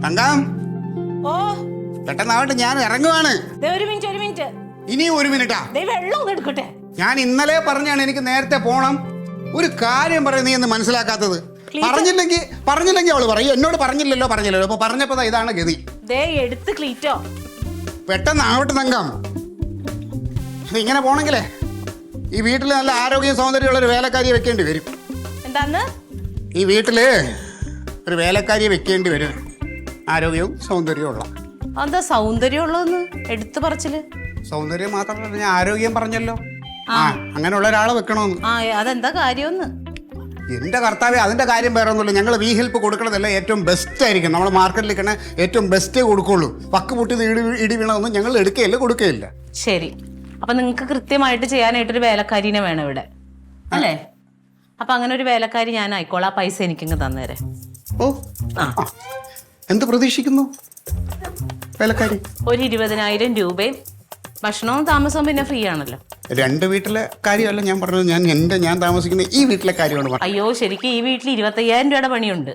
തങ്കം ഓ പെട്ടെന്നാവട്ടെ, ഞാൻ ഇറങ്ങുവാണ്. ഒരു മിനിറ്റ് ഇനിയും 1 മിനിറ്റാ. വെള്ളം ഒന്ന് എടുക്കട്ടെ. ഞാൻ ഇന്നലെ പറഞ്ഞാണ് എനിക്ക് നേരത്തെ പോണം. ഒരു കാര്യം പറയും നീ എന്ന് മനസ്സിലാക്കാത്തത്. പറഞ്ഞില്ലെങ്കിൽ അവള് പറയും എന്നോട് പറഞ്ഞില്ലല്ലോ. അപ്പൊ പറഞ്ഞപ്പോ ഇതാണ് ഗതി. എടുത്ത് ക്ലീറ്റോ പെട്ടെന്നാവട്ടെ തങ്കം. ഇങ്ങനെ പോണെങ്കിലേ ഈ വീട്ടിൽ നല്ല ആരോഗ്യം സൗന്ദര്യമുള്ള ഒരു വേലക്കാരിയെ വെക്കേണ്ടി വരും. എന്താന്ന്? ഈ വീട്ടില് ഒരു വേലക്കാരിയെ വെക്കേണ്ടി വരും, ആരോഗ്യവും സൗന്ദര്യവും ഉള്ള. എന്താ സൗന്ദര്യമുള്ളതെന്ന് എടുത്തു പറച്ചില്? സൗന്ദര്യം മാത്രമല്ല, ഞാൻ ആരോഗ്യം പറഞ്ഞല്ലോ. അങ്ങനെയുള്ള ഒരാളെ വെക്കണമെന്ന്. അതെന്താ കാര്യമെന്ന്? എന്റെ കർത്താവ്യം, അതിന്റെ കാര്യം വേറെ ഒന്നുമില്ല. ഞങ്ങൾ വി ഹെൽപ്പ് കൊടുക്കണതല്ല ഏറ്റവും ബെസ്റ്റ് ആയിരിക്കും. നമ്മൾ മാർക്കറ്റിൽ കിട്ടുന്ന ഏറ്റവും ബെസ്റ്റേ കൊടുക്കുള്ളൂ. പക്ക് പൊട്ടി ഇടി വീണതൊന്നും ഞങ്ങൾ എടുക്കുകയില്ല, കൊടുക്കുകയില്ല. ശരി, അപ്പൊ നിങ്ങൾക്ക് കൃത്യമായിട്ട് ചെയ്യാനായിട്ടൊരു വേലക്കാരിനെ വേണം ഇവിടെ, അല്ലേ? അപ്പൊ അങ്ങനെ ഒരു വേലക്കാരി ഞാൻ ആയിക്കോളാം. ആ പൈസ എനിക്കിങ്ങ് തന്നേരെ. ഓ, എന്ത് പ്രതീക്ഷിക്കുന്നു വേലക്കാരി? ഒരു 20,000 രൂപയും ഭക്ഷണവും താമസവും പിന്നെ ഫ്രീ ആണല്ലോ. 2 വീട്ടിലെ കാര്യമല്ല ഞാൻ പറഞ്ഞത്, ഞാൻ താമസിക്കുന്ന ഈ വീട്ടിലെ കാര്യമാണ് പറഞ്ഞത്. അയ്യോ, ശരിക്കും ഈ വീട്ടിൽ 25,000 രൂപയുടെ പണിയുണ്ട്.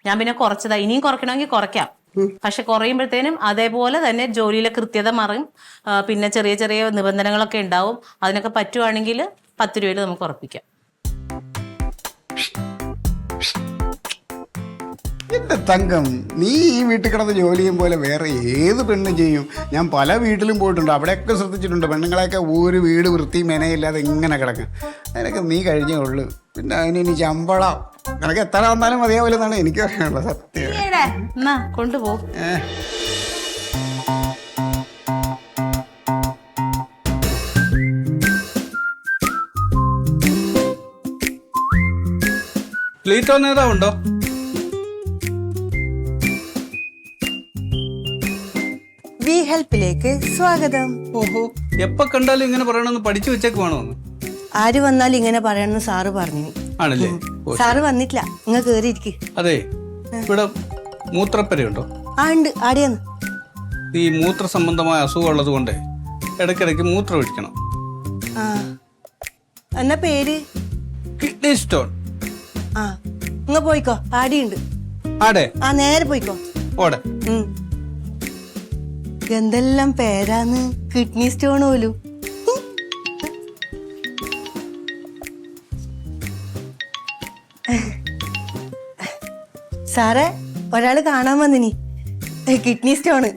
ഞാൻ പിന്നെ കുറച്ചതാ, ഇനിയും കുറയ്ക്കണമെങ്കിൽ കുറയ്ക്കാം. പക്ഷെ കുറയുമ്പോഴത്തേനും അതേപോലെ തന്നെ ജോലിയിലെ കൃത്യത മാറും. പിന്നെ ചെറിയ ചെറിയ നിബന്ധനകളൊക്കെ ഉണ്ടാവും. അതിനൊക്കെ പറ്റുവാണെങ്കിൽ 10 രൂപയിൽ നമുക്ക് ഉറപ്പിക്കാം. എന്റെ തങ്കം, നീ ഈ വീട്ടിൽ കിടന്ന് ജോലി ചെയ്യും പോലെ വേറെ ഏത് പെണ്ണും ചെയ്യും. ഞാൻ പല വീട്ടിലും പോയിട്ടുണ്ട്, അവിടെയൊക്കെ ശ്രദ്ധിച്ചിട്ടുണ്ട്. പെണ്ണുങ്ങളെയൊക്കെ ഒരു വീട് വൃത്തി മെനയില്ലാതെ ഇങ്ങനെ കിടക്കും. അതിനൊക്കെ നീ കഴിഞ്ഞേ ഉള്ളു. പിന്നെ അതിനി ശമ്പളം നിനക്ക് എത്ര വന്നാലും മതിയാവില്ല എന്നാണ് എനിക്ക് പറയാനുള്ളത്. സത്യം കൊണ്ടുപോ. ക്ലീറ്റോ നേതാവുണ്ടോ? വി ഹെൽപ്പിലേക്ക് സ്വാഗതം. ഓഹോ, എപ്പോ കണ്ടാലും ഇങ്ങനെ പറയണമെന്ന് പഠിച്ചു വെച്ചേക്കുവാണോ? ആര് വന്നാലും ഇങ്ങനെ പറയണമെന്ന് സാറ് പറഞ്ഞു. ആണല്ലേ? സാറ് വന്നിട്ടില്ല, നിങ്ങൾ കേറിയിരിക്ക്. അതെ, ഇവിടെ മൂത്രപ്പരയുണ്ടോ? ആ ഉണ്ട്, ആടെയാന്ന്. ഈ മൂത്ര സംബന്ധമായ അസുഖം ഉള്ളത് കൊണ്ട് ഇടയ്ക്കിടയ്ക്ക് മൂത്രം ഒഴിക്കണം. ആ, എന്നാ പേര്? Kidney stone. ആ, ഇങ്ങ പോയിക്കോ, ആടെയുണ്ട്. ആടെ? ആ, നേരെ പോയിക്കോ. ഓടെ. എന്തെല്ലാം പേരാന്ന്, കിഡ്നി സ്റ്റോൺ പോലും. സാറേ, ഒരാള് കാണാൻ വന്നിനി, കിഡ്നി സ്റ്റോണ്.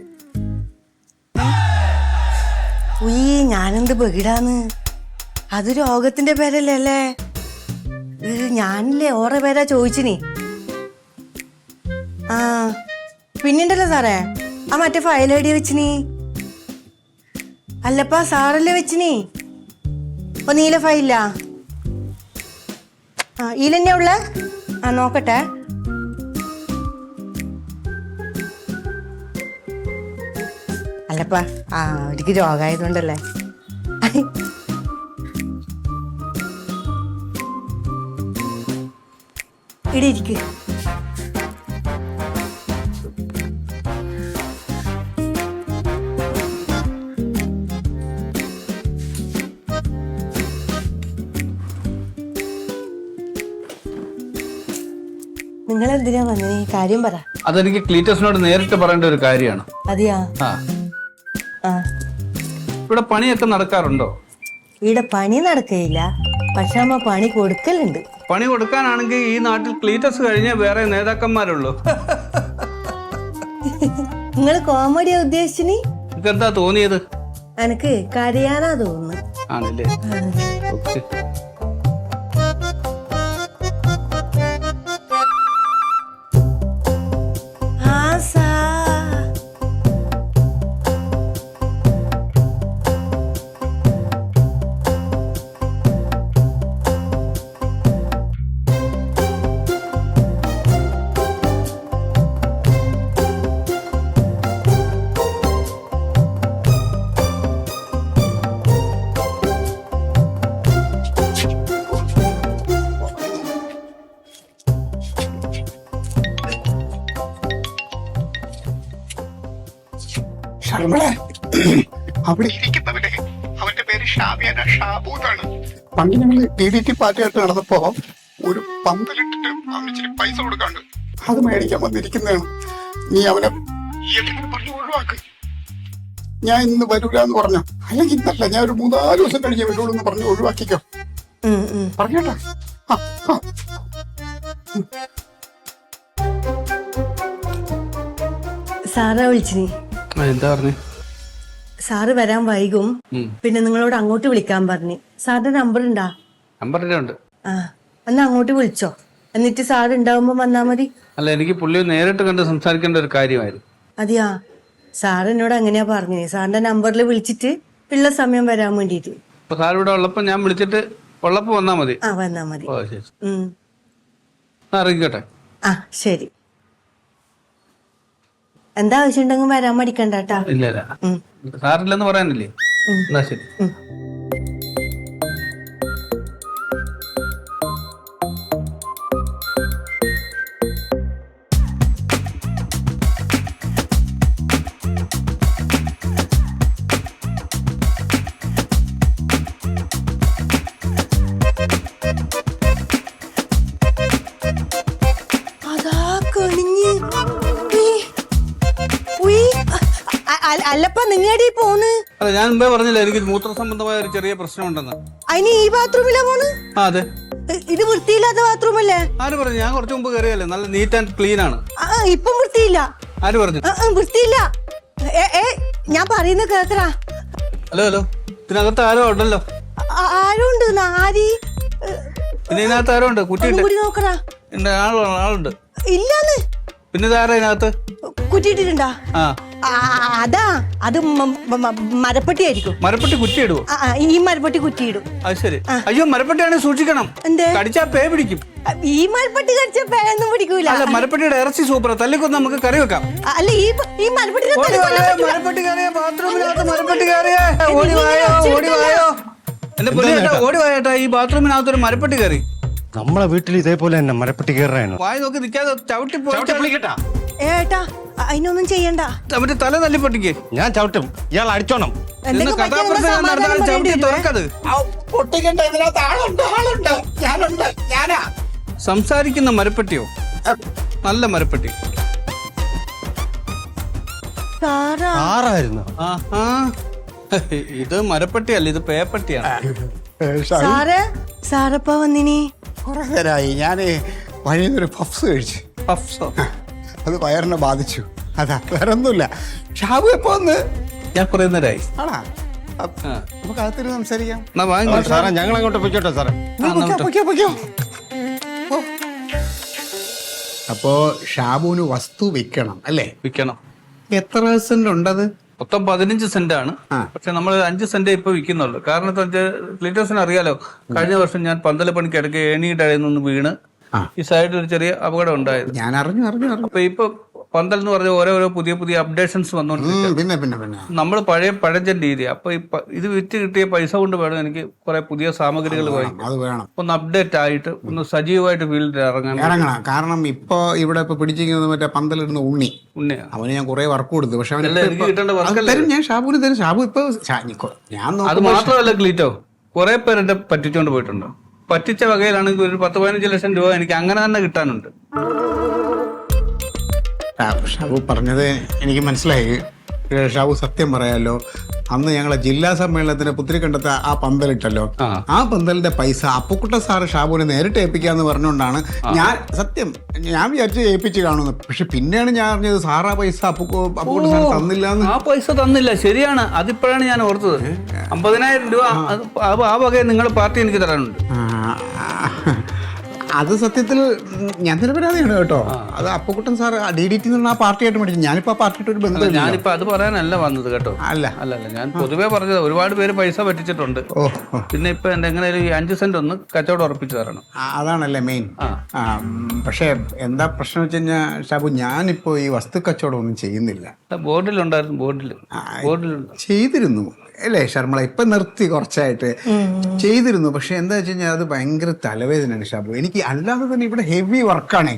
ഉയ്യ്, ഞാനെന്ത് ബഹിടാന്ന്. അത് രോഗത്തിന്റെ പേരല്ലേ അല്ലേ? ഞാനില്ലേ ഓറെ പേരാ ചോദിച്ചിനി. ആ, പിന്നെണ്ടല്ലോ സാറേ, ആ മറ്റേ ഫയൽ എവിടെയാ വെച്ചിനി? അല്ലപ്പാ, സാറല്ലേ വെച്ചിനി. ഓ, നീല ഫയലാ? ആ, ഈലെന്നെ ഉള്ള? ആ, നോക്കട്ടെ. അല്ലപ്പാ, ആ, അവർക്ക് രോഗമായതുകൊണ്ടല്ലേ. ഇവിടെ ഇരിക്ക്. നിങ്ങൾ എന്തിനാ വന്നേ? കാര്യം പറ. അതെനിക്ക് ക്ലീറ്റസിനോട് നേരിട്ട് പറയേണ്ട ഒരു കാര്യമാണ്. അതെയാ? ആ, ഇവിടെ പണിയൊക്കെ നടക്കാറുണ്ടോ? ഇവിടെ പണി നടക്കയില്ല, പക്ഷെ അമ്മ പണി കൊടുക്കലുണ്ട്. പണി കൊടുക്കാനാണെങ്കിൽ ഈ നാട്ടിൽ ക്ലീറ്റസ് കഴിഞ്ഞേ വേറെ നേതാക്കന്മാരുള്ളൂ. നിങ്ങൾ കോമഡിയാ ഉദ്ദേശിച്ചിനി? നിങ്ങൾക്ക് എന്താ തോന്നിയത്? എനക്ക് കരയാനാ തോന്നുന്നു. ആണല്ലേ? ഓക്കെ. അവിടെ ഇരിക്കുന്നവരെ അവന്റെ പേര് ഷാബിയാന, ഷാബൂന്നാണ്. പണ്ട് ഞങ്ങൾ DDT പാർട്ടിയായിട്ട് നടന്നപ്പോ ഒരു പന്തലിട്ടിട്ട് അവന് ഇച്ചിരി പൈസ കൊടുക്കാണ്ട് അത് മേടിക്കാൻ വന്നിരിക്കുന്നതാണ്. നീ അവനെ പറഞ്ഞു ഒഴിവാക്ക്. ഞാൻ ഇന്ന് വരൂല എന്ന് പറഞ്ഞു, അല്ലെങ്കിൽ ഇന്നല്ല, ഞാൻ ഒരു 3-4 ദിവസം കഴിഞ്ഞേ വരുള്ളൂ എന്ന് പറഞ്ഞു ഒഴിവാക്കിക്കോ. പറഞ്ഞോട്ടെ. സാറാ വിളിച്ചിനി. എന്താ പറഞ്ഞു? സാറ് വരാൻ വൈകും, പിന്നെ നിങ്ങളോട് അങ്ങോട്ട് വിളിക്കാൻ പറഞ്ഞു. സാറിന്റെ നമ്പർ ഉണ്ടാ? നമ്പറിന്റെ ഉണ്ട്. ആ, എന്നാ അങ്ങോട്ട് വിളിച്ചോ, എന്നിട്ട് സാറ് ഉണ്ടാവുമ്പോ വന്നാ മതി. അല്ല, എനിക്ക് പുള്ളിയെ നേരിട്ട് കണ്ട് സംസാരിക്കേണ്ട ഒരു കാര്യമായിരുന്നു. അതെയാ, സാർ എന്നോട് അങ്ങനെയാ പറഞ്ഞേ. സാറിന്റെ നമ്പറിൽ വിളിച്ചിട്ട് ഉള്ള സമയം വരാൻ വേണ്ടിട്ട്. അപ്പൊ സാർ ഇവിടെ ഉള്ളപ്പോ ഞാൻ വിളിച്ചിട്ട് ഉള്ളപ്പോ വന്നാ മതി. ആ, വന്നാ മതി. ഓ ശരി, ഉം. ഇറങ്ങിക്കോട്ടെ. ആ ശരി. എന്താ ആവശ്യമുണ്ടെങ്കിൽ വരാൻ മടിക്കണ്ട കേട്ടാ. ഇല്ല സാറില്ലെന്ന് പറയാനില്ലേ? എന്നാ ശരി. അതാ കണിഞ്ഞ്. അല്ലപ്പ നിങ്ങടി പോന്ന്? അല്ല, ഞാൻ മുമ്പേ പറഞ്ഞില്ല എനിക്ക് മൂത്ര സംബന്ധമായ ഒരു ചെറിയ പ്രശ്നമുണ്ടെന്ന്. അതിന് ഈ ബാത്റൂമിലാ പോന്ന്? ആ അതെ. ഇത് വൃത്തിയില്ലാത്ത ബാത്റൂം അല്ലേ? ആര് പറഞ്ഞു? ഞാൻ കുറച്ച് മുമ്പ് കയറിയല്ലേ, നല്ല നീറ്റ് ആൻഡ് ക്ലീൻ ആണ്. ഇപ്പം വൃത്തിയില്ല. ആര് പറഞ്ഞു? വൃത്തിയില്ല. ഞാൻ പറയുന്ന കേക്കറാ. ഹലോ ഹലോ, ഇതിനകത്ത് ആരോ ഉണ്ടല്ലോ. ആരുണ്ട്? ആരി? പിന്നെ ഇതിനകത്ത് ആരോ ഉണ്ട്. കുറ്റിയിട്ട് കൂടി നോക്കറാ. ആളുണ്ട്. ഇല്ലാന്ന്. പിന്നെ ഇതാരാ ഇതിനകത്ത്? കുറ്റിയിട്ടിട്ടുണ്ടാ? ആ, അതാ, അത് മരപ്പെട്ടി ആയിരിക്കും. മരപ്പെട്ടി കുറ്റിയിടുവോ? ഈ മരപ്പെട്ടി കുറ്റിയിടും. അത് ശരി. അയ്യോ, മരപ്പെട്ടിയാണെങ്കിൽ സൂക്ഷിക്കണം. എന്തേ? കടിച്ചാ പേ പിടിക്കും. ഈ മരപ്പെട്ടി കടിച്ച പേരൊന്നും പിടിക്കൂല. അല്ല, മരപ്പെട്ടിയുടെ ഇറച്ചി സൂപ്പർ, തല്ലിക്കൊന്ന് നമുക്ക് കറി വെക്കാം. അല്ല, ഈ മരപ്പെട്ടി മരപ്പെട്ടി കയറിയ ബാത്റൂമിനകത്ത് മരപ്പെട്ടി കയറിയ ഓടി വായോ, ഓടി വായോ. എന്റെ പൊന്നേട്ടാ, ഓടി വായേട്ടാ, ഈ ബാത്റൂമിനകത്ത് ഒരു മരപ്പെട്ടി കയറി. നമ്മളെ വീട്ടിൽ ഇതേപോലെ തന്നെ മരപ്പെട്ടി കയറാണ്. വായി നോക്കി നിൽക്കാതെ ചവിട്ടി പോയിട്ടാ. ഏട്ടാ, അതിനൊന്നും ചെയ്യണ്ട. അവന്റെ തല തല്ലിപ്പൊട്ടിക്ക്. ഞാൻ ചവിട്ടും, ഇയാൾ അടിച്ചോണം. കഥാപ്രസംഗം നടത്താൻ ചവിട്ടി തുറക്കത്. പൊട്ടിക്കണ്ട, ഇതിനകത്ത് ആളുണ്ട്, ഞാനുണ്ട്, ഞാനാ. സംസാരിക്കുന്ന മരപ്പെട്ടിയോ? നല്ല മരപ്പെട്ടി. ആറായിരുന്നു. ഇത് മരപ്പെട്ടിയല്ല, ഇത് പേപ്പട്ടിയാണ്. സാറപ്പ വന്നിനി? കുറെ നേരമായി. ഞാന് വഴിയൊരു പഫ്സ് കഴിച്ചു. പഫ്സോ? അത് വയറിനെ ബാധിച്ചു. അതാ, വേറെ ഒന്നുമില്ല. ഷാബു എപ്പോ വന്ന്? ഞാൻ കുറെ നേരമായി. ആണാ? നമുക്ക് അകത്തിരി സംസാരിക്കാം. സാറേ, ഞങ്ങൾ അങ്ങോട്ട് പൊയ്ക്കോട്ടെ സാറേ. അപ്പോ ഷാബുവിന് വസ്തു വിൽക്കണം അല്ലേ? വിൽക്കണം. എത്ര സെന്റ് ഉണ്ടത്? മൊത്തം 15 സെന്റ് ആണ്. പക്ഷെ നമ്മൾ 5 സെന്റ് ഇപ്പൊ വിൽക്കുന്നുള്ളൂ. കാരണം എന്താ വെച്ചാൽ ക്ലീറ്റേഴ്സിന് അറിയാലോ, കഴിഞ്ഞ വർഷം ഞാൻ പന്തല പണിക്ക് ഇടയ്ക്ക് ഏണിയുടെ നിന്ന് വീണ് ഈ സൈഡിൽ ഒരു ചെറിയ അപകടം ഉണ്ടായത്. ഞാൻ അറിഞ്ഞു. അപ്പൊ ഇപ്പൊ പന്തൽ എന്ന് പറഞ്ഞ ഓരോ പുതിയ അപ്ഡേഷൻസ് വന്നോണ്ടിരിക്കും. പിന്നെ നമ്മൾ പഴഞ്ചൻ രീതി. അപ്പൊ ഇത് വിറ്റ് കിട്ടിയ പൈസ കൊണ്ട് വേണം എനിക്ക് കുറെ പുതിയ സാമഗ്രികൾ അത് വേണം. ഒന്ന് അപ്ഡേറ്റ് ആയിട്ട് ഒന്ന് സജീവമായിട്ട് ഫീൽഡിൽ ഇറങ്ങണം. കാരണം ഇപ്പൊ ഇവിടെ പിടിച്ചിരിക്കുന്നത് മറ്റേ പന്തലിടുന്ന ഉണ്ണി. അവന് ഞാൻ കുറെ വർക്ക് കൊടുത്തു. പക്ഷെ എനിക്ക് കിട്ടേണ്ട വർക്ക് ഞാൻ ഷാബുവിന് തരും. ഷാബു ഇപ്പൊ ഞാൻ അത് മാത്രമല്ല ക്ലീറ്റോ, കുറെ പേര് എന്റെ പറ്റിച്ചോണ്ട് പോയിട്ടുണ്ട്. പറ്റിച്ച വകയിലാണെങ്കിൽ ഒരു 10-15 ലക്ഷം രൂപ എനിക്ക് അങ്ങനെ തന്നെ കിട്ടാനുണ്ട്. ഷാബു പറഞ്ഞത് എനിക്ക് മനസ്സിലായി. ഷാബു സത്യം പറയാലോ, അന്ന് ഞങ്ങളെ ജില്ലാ സമ്മേളനത്തിന് പുത്തിരിക്കണ്ടത്തെ ആ പന്തലിട്ടല്ലോ, ആ പന്തലിന്റെ പൈസ അപ്പുക്കുട്ട സാറ് ഷാബുവിനെ നേരിട്ട് ഏൽപ്പിക്കാന്ന് പറഞ്ഞുകൊണ്ടാണ് ഞാൻ വിചാരിച്ച് ഏൽപ്പിച്ച് കാണുന്നു. പക്ഷെ പിന്നെയാണ് ഞാൻ അറിഞ്ഞത് സാറാ പൈസ അപ്പുക്കുട്ട സാർ തന്നില്ലാന്ന്. ആ പൈസ തന്നില്ല, ശരിയാണ്. അതിപ്പോഴാണ് ഞാൻ ഓർത്തത്. 50,000 രൂപ ആ വകയെ നിങ്ങളുടെ പാർട്ടി എനിക്ക് തരാനുണ്ട്. അത് സത്യത്തിൽ ഞാൻ നിരപരാധിയാണ് കേട്ടോ. അത് അപ്പുക്കുട്ടൻ സാർ DDT ആ പാർട്ടിയായിട്ട് മേടിച്ചു. ഞാനിപ്പോ ആ പാർട്ടിയായിട്ട് ഒരു ബന്ധമില്ല. ഞാനിപ്പോ അത് പറയാനല്ല വന്നത് കേട്ടോ. അല്ല ഞാൻ പൊതുവേ പറഞ്ഞത് ഒരുപാട് പേര് പൈസ പറ്റിച്ചിട്ടുണ്ട്. പിന്നെ ഇപ്പൊ എങ്ങനെയാലും ഈ 5 സെന്റ് ഒന്ന് കച്ചവടം ഉറപ്പിച്ചു തരണം. അതാണല്ലേ മെയിൻ. പക്ഷെ എന്താ പ്രശ്നം വെച്ച് കഴിഞ്ഞാൽ ഷാബു, ഞാനിപ്പോ ഈ വസ്തു കച്ചവടം ഒന്നും ചെയ്യുന്നില്ല. ബോർഡിലുണ്ടായിരുന്നു. ബോർഡിൽ ചെയ്തിരുന്നു അല്ലേ ശർമ്മള? ഇപ്പൊ നിർത്തി, കുറച്ചായിട്ട് ചെയ്തിരുന്നു. പക്ഷെ എന്താ വെച്ച് കഴിഞ്ഞാൽ അത് ഭയങ്കര തലവേദനയാണ് ഷാബു. എനിക്ക് അല്ലാതെ തന്നെ ഇവിടെ ഹെവി വർക്കാണ്.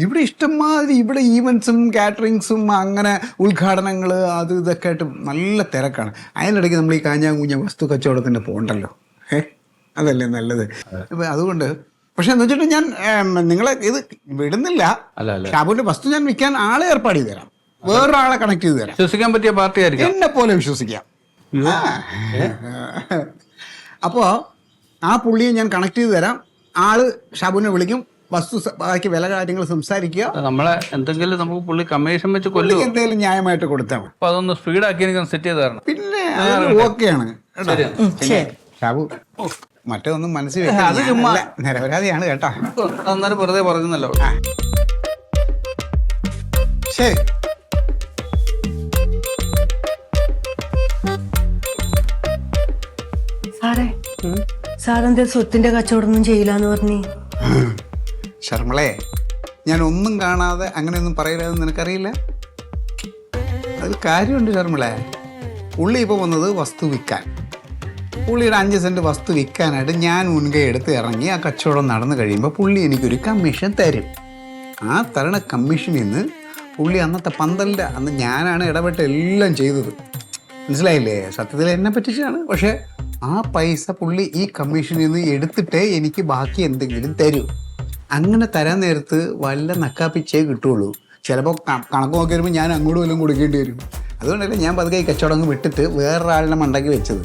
ഇവിടെ ഇഷ്ടംമാതിരി ഇവിടെ ഈവൻസും കാറ്ററിങ്സും അങ്ങനെ ഉദ്ഘാടനങ്ങൾ അത് ഇതൊക്കെ ആയിട്ട് നല്ല തിരക്കാണ്. അതിനിടയ്ക്ക് നമ്മൾ ഈ കാഞ്ഞാങ്കൂഞ്ഞ വസ്തു കച്ചവടത്തിന് പോകണ്ടല്ലോ. അതല്ലേ നല്ലത്. ഇപ്പം അതുകൊണ്ട് പക്ഷെ എന്ന് വെച്ചിട്ട് ഞാൻ നിങ്ങളെ ഇത് വിടുന്നില്ല. ഷാബുവിന്റെ വസ്തു ഞാൻ വിൽക്കാൻ ആളെ ഏർപ്പാട് ചെയ്ത് തരാം, വേറൊരാളെ കണക്ട് ചെയ്ത് തരാം. വിശ്വസിക്കാൻ പറ്റിയ പാർട്ടി ആയിരിക്കും. എന്നെ പോലെ വിശ്വസിക്കാം. അപ്പോൾ ആ പുള്ളിയെ ഞാൻ കണക്ട് ചെയ്ത് തരാം. ആള് ഷാബുവിനെ വിളിക്കും, വസ്തു ബാക്കി വില കാര്യങ്ങൾ സംസാരിക്കുക. നമ്മളെ എന്തെങ്കിലും നമുക്ക് പുള്ളി കമ്മീഷൻ വെച്ച് കൊല്ലും, എന്തെങ്കിലും ന്യായമായിട്ട് കൊടുത്താൽ മതി. അപ്പൊ അതൊന്ന് സ്പീഡാക്കി എനിക്ക് സെറ്റ് ചെയ്ത് തരണം. പിന്നെ ഓക്കെയാണ് ഷാബു. മറ്റൊന്നും മനസ്സിൽ അത് ചുമ്മാ നിരപരാധിയാണ് കേട്ടോ. അന്നേരം വെറുതെ പറഞ്ഞല്ലോ. ശരി. സാറേ, സാറെന്താ സ്വത്തിന്റെ കച്ചവടമൊന്നും ചെയ്യില്ലാന്ന് പറഞ്ഞേ? ശർമ്മളെ, ഞാൻ ഒന്നും കാണാതെ അങ്ങനെയൊന്നും പറയില്ലെന്ന് നിനക്കറിയില്ല. അത് കാര്യമുണ്ട് ശർമ്മളെ. പുള്ളി ഇപ്പോൾ വന്നത് വസ്തു വിൽക്കാൻ. പുള്ളിയുടെ 5 സെന്റ് വസ്തു വിൽക്കാനായിട്ട് ഞാൻ മുൻകൈ എടുത്ത് ഇറങ്ങി ആ കച്ചവടം നടന്നു കഴിയുമ്പോൾ പുള്ളി എനിക്കൊരു കമ്മീഷൻ തരും. ആ തരണ കമ്മീഷനിൽ നിന്ന് പുള്ളി അന്നത്തെ പന്തലിൻ്റെ അന്ന് ഞാനാണ് ഇടപെട്ട് എല്ലാം ചെയ്തത്. മനസ്സിലായില്ലേ? സത്യത്തിൽ എന്നെ പറ്റിച്ചാണ്. പക്ഷേ ആ പൈസ പുള്ളി ഈ കമ്മീഷനിൽ നിന്ന് എടുത്തിട്ടേ എനിക്ക് ബാക്കി എന്തെങ്കിലും തരൂ. അങ്ങനെ തരാൻ നേരത്ത് വല്ല നക്കാപ്പിച്ചേ കിട്ടുള്ളൂ. ചിലപ്പോൾ കണക്ക് നോക്കി വരുമ്പോൾ ഞാൻ അങ്ങോട്ടും വല്ലതും കൊടുക്കേണ്ടി വരും. അതുകൊണ്ടല്ലേ ഞാൻ പതുക്കെ ഈ കച്ചവടം അങ്ങ് വിട്ടിട്ട് വേറൊരാളിനെ മണ്ടാക്കി വെച്ചത്.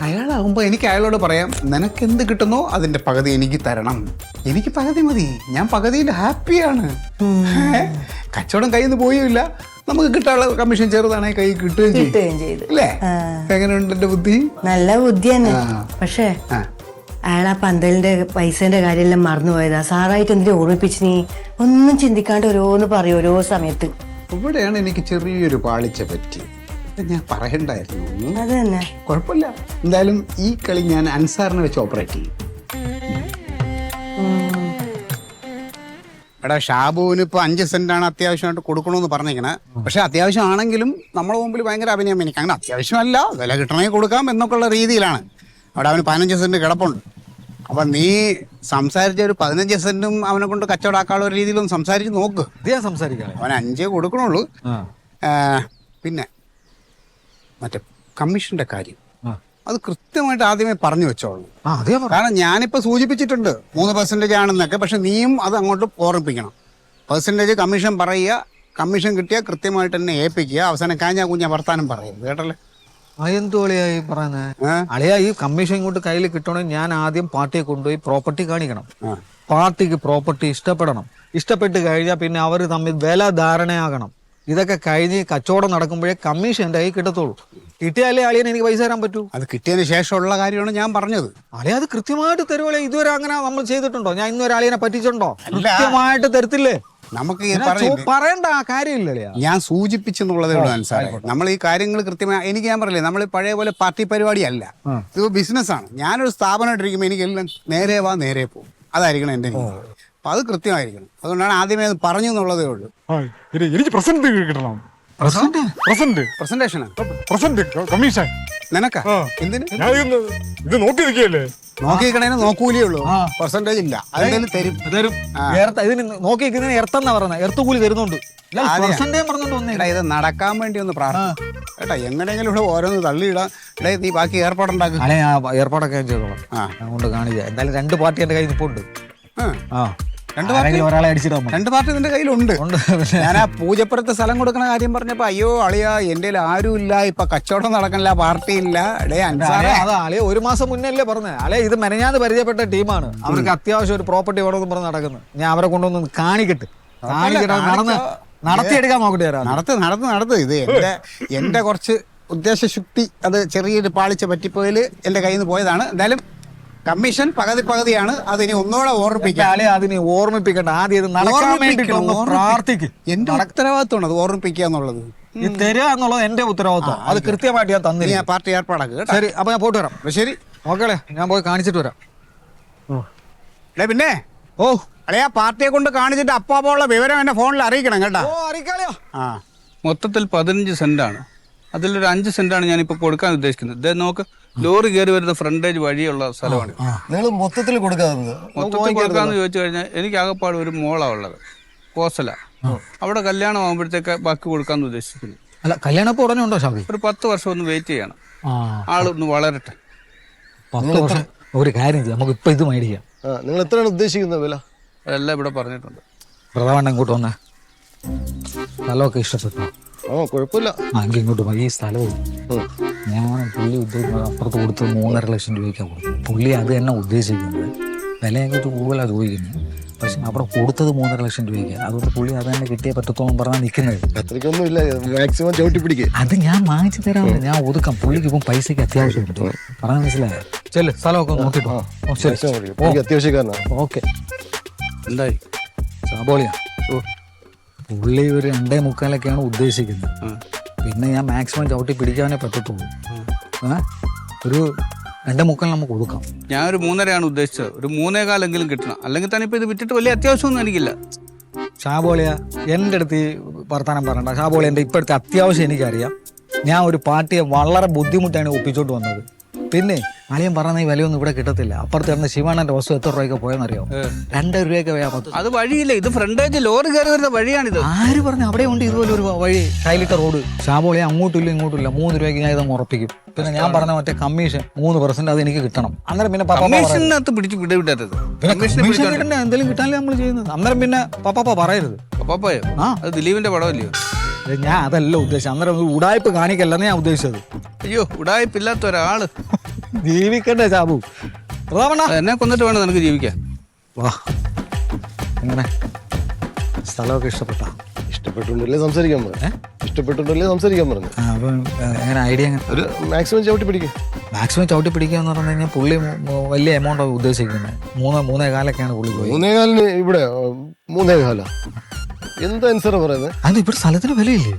അയാളാകുമ്പോൾ എനിക്ക് അയാളോട് പറയാം, നിനക്കെന്ത് കിട്ടുന്നോ അതിൻ്റെ പകുതി എനിക്ക് തരണം. എനിക്ക് പകുതി മതി, ഞാൻ പകുതിയിൽ ഹാപ്പിയാണ്. കച്ചവടം കയ്യിൽ നിന്ന് പോയില്ല, നമുക്ക് കിട്ടാനുള്ള കമ്മീഷൻ ചെറുതാണെങ്കിൽ കൈ കിട്ടുകയും ചെയ്തു അല്ലേ? എങ്ങനെയുണ്ട് എൻ്റെ ബുദ്ധി? നല്ല ബുദ്ധി തന്നെ. പക്ഷേ അയാൾ ആ പന്തലിന്റെ പൈസന്റെ കാര്യമെല്ലാം മറന്നുപോയതാ. സാറായിട്ട് എന്തിനാ ഓർമ്മിപ്പിച്ച്? നീ ഒന്നും ചിന്തിക്കാണ്ട് ഓരോന്ന് പറയും ഓരോ സമയത്ത്. ഇവിടെയാണ് എനിക്ക് ചെറിയൊരു പാളിച്ച പറ്റി. ഞാൻ പറയണ്ടായിരുന്നു. അത് തന്നെ, കുഴപ്പമില്ല. എന്തായാലും ഈ കളി ഞാൻ അൻസാറിനെ വെച്ച് ഓപ്പറേറ്റ് ചെയ്യും. എടാ, ഷാബുവിന് ഇപ്പോൾ 5 സെന്റാണ് അത്യാവശ്യമായിട്ട് കൊടുക്കണമെന്ന് പറഞ്ഞിരിക്കണേ. പക്ഷെ അത്യാവശ്യമാണെങ്കിലും നമ്മളെ മുമ്പിൽ ഭയങ്കര അഭിനയം. എനിക്ക് അങ്ങനെ അത്യാവശ്യമല്ല, വില കിട്ടണമെങ്കിൽ കൊടുക്കാം എന്നൊക്കെയുള്ള രീതിയിലാണ്. അവിടെ അവന് 15 സെന്റ് കിടപ്പുണ്ട്. അപ്പം നീ സംസാരിച്ച ഒരു 15 സെന്റും അവനെ കൊണ്ട് കച്ചവടമാക്കാനുള്ള ഒരു രീതിയിലൊന്ന് സംസാരിച്ച് നോക്ക്. സംസാരിക്കാം. അവൻ 5 കൊടുക്കണുള്ളൂ. പിന്നെ മറ്റേ കമ്മീഷന്റെ കാര്യം അത് കൃത്യമായിട്ട് ആദ്യമേ പറഞ്ഞു വെച്ചോളൂ. കാരണം ഞാനിപ്പോൾ സൂചിപ്പിച്ചിട്ടുണ്ട് 3% ആണെന്നൊക്കെ. പക്ഷെ നീയും അത് അങ്ങോട്ട് ഓർമ്മിപ്പിക്കണം. പെർസെൻറ്റേജ് കമ്മീഷൻ പറയുക, കമ്മീഷൻ കിട്ടിയാൽ കൃത്യമായിട്ട് തന്നെ ഏൽപ്പിക്കുക. അവസാനം കാഞ്ഞാ കുഞ്ഞാ വർത്താനം പറയരുത്, കേട്ടല്ലേ? എന്തു അളിയായി പറയുന്നത്? അളിയാ, ഈ കമ്മീഷൻ ഇങ്ങോട്ട് കയ്യിൽ കിട്ടണമെങ്കിൽ ഞാൻ ആദ്യം പാർട്ടിയെ കൊണ്ടുപോയി പ്രോപ്പർട്ടി കാണിക്കണം. പാർട്ടിക്ക് പ്രോപ്പർട്ടി ഇഷ്ടപ്പെടണം. ഇഷ്ടപ്പെട്ട് കഴിഞ്ഞാൽ പിന്നെ അവർ തമ്മിൽ വില ധാരണയാകണം. ഇതൊക്കെ കഴിഞ്ഞ് കച്ചവടം നടക്കുമ്പോഴേ കമ്മീഷൻ എൻ്റെ കയ്യിൽ കിട്ടത്തുള്ളൂ. കിട്ടിയാലേ അളിയന് എനിക്ക് പൈസ തരാൻ പറ്റൂ. അത് കിട്ടിയതിന് ശേഷമുള്ള കാര്യമാണ് ഞാൻ പറഞ്ഞത്. അളിയ അത് കൃത്യമായിട്ട് തരുവല്ലേ? ഇതുവരെ അങ്ങനെ നമ്മൾ ചെയ്തിട്ടുണ്ടോ? ഞാൻ ഇന്നൊരു അളിയനെ പറ്റിച്ചിട്ടുണ്ടോ? കൃത്യമായിട്ട് തരത്തില്ലേ? നമുക്ക് പറയണ്ട കാര്യമില്ല. ഞാൻ സൂചിപ്പിച്ചെന്നുള്ളതേ ഉള്ളൂ മനസ്സിലായി. നമ്മൾ ഈ കാര്യങ്ങൾ കൃത്യമായി ഞാൻ പറയില്ലേ, നമ്മൾ പഴയ പോലെ പാർട്ടി പരിപാടിയല്ല, ഇത് ബിസിനസ്സാണ്. ഞാനൊരു സ്ഥാപനമായിട്ടിരിക്കുമ്പോൾ എനിക്ക് എല്ലാം നേരെ വാ നേരെ പോകും. അതായിരിക്കണം എൻ്റെ രീതി. അപ്പം അത് കൃത്യമായിരിക്കണം. അതുകൊണ്ടാണ് ആദ്യമേ അത് പറഞ്ഞു എന്നുള്ളതേ ഉള്ളൂ. എനിക്ക് പ്രസന്റ് കിട്ടണം. പ്രസന്റേഷനാ? കമ്മീഷൻ നിനക്കാ? എന്തിന്? ഇത് നോക്കിയിരിക്കല്ലേ? നോക്കിക്കണേന് നോക്കൂലേ ഉള്ളൂ, പെർസെന്റേജ് ഇല്ല. അതെന്തായാലും തരും. ഇതിന് നോക്കിക്കുന്നതിന് എർത്തന്നാ പറയുന്നത്. എർത്തുകൂലി തരുന്നുണ്ട്. ഇത് നടക്കാൻ വേണ്ടി ഒന്ന് പ്രാർത്ഥിക്കും കേട്ടാ. എങ്ങനെയെങ്കിലും ഇവിടെ ഓരോന്ന് തള്ളിയിടാം. ഇവിടെ നീ ബാക്കി ഏർപ്പാടുണ്ടാക്കും. ഏർപ്പാടൊക്കെ ചെയ്തോളാം. അതുകൊണ്ട് കാണിക്കാം. എന്തായാലും 2 പാർട്ടി എന്റെ കയ്യിൽ നിൽപ്പുണ്ട്. ഒരാളെ അടിച്ചിടാം. 2 പാർട്ടി നിന്റെ കയ്യിലുണ്ട്. ഞാൻ ആ പൂജപ്പുറത്ത് സ്ഥലം കൊടുക്കുന്ന കാര്യം പറഞ്ഞപ്പോ അയ്യോ അളിയാ എന്റെ ആരും ഇല്ല, ഇപ്പൊ കച്ചവടം നടക്കണില്ല, പാർട്ടി ഇല്ല. അളിയ 1 മാസം മുന്നല്ലേ പറഞ്ഞത്. അല്ലെ ഇത് മെനഞ്ഞാന്ന് പരിചയപ്പെട്ട ടീമാണ്. അവർക്ക് അത്യാവശ്യം ഒരു പ്രോപ്പർട്ടി വേണമെന്ന് പറഞ്ഞ് നടക്കുന്നത്. ഞാൻ അവരെ കൊണ്ടൊന്ന് കാണിക്കട്ടെ. നടത്തിയെടുക്കാൻ നോക്കട്ടെ. നടത്ത്. ഇത് എന്റെ കുറച്ച് ഉദ്ദേശശുക്തി, അത് ചെറിയൊരു പാളിച്ച പറ്റിപ്പോയില് എന്റെ കയ്യിൽ നിന്ന് പോയതാണ്. എന്തായാലും കമ്മീഷൻ പകുതിയാണ്. അതിനി ഒന്നുകൂടെ ഓർമ്മിപ്പിക്കണ്ട. ആദ്യം ഇത് നടക്കാൻ വേണ്ടിയിട്ട് പ്രാർത്ഥിക്കും. എന്റെ ഉത്തരവാദിത്വമാണ് അത് ഓർമ്മിപ്പിക്കുക എന്നുള്ളത്. ഈ തരിക എന്നുള്ളത് എന്റെ ഉത്തരവാദിത്വം. അത് കൃത്യമായിട്ട് ഞാൻ തന്നില്ല. പാർട്ടി ഏർപ്പാടാക്കുക. ശരി, അപ്പൊ ഞാൻ പോയിട്ട് വരാം. ശരി, ഓക്കെ, ഞാൻ പോയി കാണിച്ചിട്ട് വരാം. പിന്നെ അളയാ പാർട്ടിയെ കൊണ്ട് കാണിച്ചിട്ട് അപ്പാപ്പുള്ള വിവരം എന്നെ ഫോണിൽ അറിയിക്കണം കേട്ടാ. മൊത്തത്തിൽ 15 സെന്റാണ്. അതിലൊരു 5 സെന്റാണ് ഞാനിപ്പോൾ കൊടുക്കാൻ ഉദ്ദേശിക്കുന്നത്. ഇത് നോക്ക്, ലോറി കയറി വരുന്ന ഫ്രണ്ടേജ് വഴിയുള്ള സ്ഥലമാണ്. നിങ്ങൾ മൊത്തത്തിൽ കൊടുക്കാന്ന് ചോദിച്ചു കഴിഞ്ഞാൽ എനിക്ക് ആകെപ്പാട് ഒരു മോളാണ് ഉള്ളത്, കോസല. അവിടെ കല്യാണം ആകുമ്പോഴത്തേക്ക് ബാക്കി കൊടുക്കാന്ന് ഉദ്ദേശിക്കുന്നു. അല്ല, കല്യാണം ഇപ്പോൾ ഉടനെ ഉണ്ടോ ഷാബി? ഒരു 10 വർഷം ഒന്ന് വെയിറ്റ് ചെയ്യണം, ആളൊന്ന് വളരട്ടെ. ഒരു കാര്യം ചെയ്യാം, നമുക്ക് ഇപ്പൊ ഇത് മേടിക്കാം. നിങ്ങൾ എത്രയാണ് ഉദ്ദേശിക്കുന്നത് വില? അതെല്ലാം ഇവിടെ പറഞ്ഞിട്ടുണ്ട്. പ്രധാന ഇങ്ങോട്ട് വന്നേ. സ്ഥലമൊക്കെ ഇഷ്ടപ്പെട്ടോ? കുഴപ്പമില്ല. എങ്കിൽ ഇങ്ങോട്ട് പോയി. ഈ സ്ഥലവും ഞാൻ പുള്ളി ഉദ്ദേശിക്കുന്നത് അപ്പുറത്ത് കൊടുത്ത് 3.5 ലക്ഷം രൂപയ്ക്കാണ് കൊടുക്കും. പുള്ളി അത് തന്നെ ഉദ്ദേശിക്കുന്നത്. വില ഞങ്ങൾക്ക് കൂടുതലാണ് ചോദിക്കുന്നത്. പക്ഷെ അവിടെ കൊടുത്തത് 3.5 ലക്ഷം രൂപയ്ക്ക്. അതുകൊണ്ട് പുള്ളി അത് തന്നെ കിട്ടിയേ പറ്റത്തോളം പറഞ്ഞാൽ നിൽക്കുന്നത്. അത്രയ്ക്കൊന്നും ഇല്ല, മാക്സിമം ചവിട്ടി പിടിക്കുക. അത് ഞാൻ വാങ്ങിച്ചു തരാം, ഞാൻ ഒതുക്കാം. പുള്ളിക്ക് ഇപ്പം പൈസക്ക് അത്യാവശ്യമുണ്ട്. പറഞ്ഞാൽ മനസ്സിലായോ? ചെല്ല്, സ്ഥലമൊക്കെ നോക്കിട്ടോ. എനിക്ക് അത്യാവശ്യക്കാരനാണ്. ഓക്കെ. എന്തായി സാബോളിയാ, പുള്ളി ഒരു 2.25 ഉദ്ദേശിക്കുന്നത്. പിന്നെ ഞാൻ മാക്സിമം ചവിട്ടി പിടിക്കാനേ പറ്റത്തുള്ളൂ. ഒരു 2.25 നമുക്ക് കൊടുക്കാം. ഞാൻ ഒരു 3.5 ഉദ്ദേശിച്ചത്. ഒരു 3.25 കിട്ടണം. അല്ലെങ്കിൽ തന്നെ ഇപ്പൊ ഇത് വിറ്റിട്ട് വലിയ അത്യാവശ്യമൊന്നും എനിക്കില്ല. ഷാബോളിയ, എൻ്റെ അടുത്ത് ഈ വർത്താനം പറയണ്ട. ഷാബോളിയ, എൻ്റെ ഇപ്പോഴത്തെ അത്യാവശ്യം എനിക്കറിയാം. ഞാൻ ഒരു പാർട്ടിയെ വളരെ ബുദ്ധിമുട്ടാണ് ഒപ്പിച്ചോട്ട് വന്നത്. പിന്നെ അളിയൻ പറഞ്ഞ ഈ വിലയൊന്നും ഇവിടെ കിട്ടത്തില്ല. അപ്പുറത്ത് കിടന്ന ശിവാനന്റെ വസ്തു എത്ര രൂപയ്ക്ക് പോയെന്നറിയോ? 2 രൂപയ്ക്ക് പോയാൽ 10. അത് വഴിയില്ല, ഇത് ഫ്രണ്ടേജ് ലോറി കയറി വരുന്ന വഴിയാണിത്. ആര് പറഞ്ഞു? അവിടെ ഉണ്ട് ഇതുപോലെ ഒരു വഴി, ടൈലിട്ട റോഡ്. ഷാബോളിയ, അങ്ങോട്ടില്ല ഇങ്ങോട്ടില്ല. 3 രൂപയ്ക്ക് ഞാൻ ഇതങ്ങ് ഉറപ്പിക്കും. പിന്നെ ഞാൻ പറഞ്ഞ മറ്റേ കമ്മീഷൻ 3% അത് എനിക്ക് കിട്ടണം. അന്നേരം പിന്നെ കമ്മീഷനകത്ത് പിടിച്ച് വിടവിട്ടത്. എന്തെങ്കിലും കിട്ടാനല്ലേ നമ്മൾ ചെയ്യുന്നത്. അന്നേരം പിന്നെ പപ്പാപ്പ പറയരുത്. പപ്പായോ? അത് ദിലീപിന്റെ പടമല്ലയോ? ഞാൻ അതല്ല ഉദ്ദേശിച്ചത്. അന്നേരം ഉടായ്പ കാണിക്കല്ലെന്ന് ഞാൻ ഉദ്ദേശിച്ചത്. അയ്യോ, ഉടായ്പില്ലാത്ത ഒരാള് ജീവിക്കണ്ടേ സാബു? എന്നെ കൊന്നിട്ട് വേണം നിനക്ക് ജീവിക്കാൻ. വാ, എങ്ങനെ സ്ഥലമൊക്കെ ഇഷ്ടപ്പെട്ടോ? ഇഷ്ടപ്പെട്ടുണ്ടല്ലേ സംസാരിക്കാൻ പറഞ്ഞു. ഇഷ്ടപ്പെട്ടുണ്ടല്ലേ സംസാരിക്കാൻ പറഞ്ഞു. അപ്പം എങ്ങനെ ഐഡിയ? ഒരു മാക്സിമം ചവിട്ടി പിടിക്കും. മാക്സിമം ചവിട്ടി പിടിക്കുക എന്ന് പറഞ്ഞു കഴിഞ്ഞാൽ പുള്ളി വലിയ എമൗണ്ട് ഉദ്ദേശിക്കുന്നത്. 3.25 പുള്ളി പോയി. 3.25 ഇവിടെ 3.25 എന്താ സാറ് പറയുന്നത്? അത് ഇവിടെ സ്ഥലത്തിന് വിലയില്ലേ?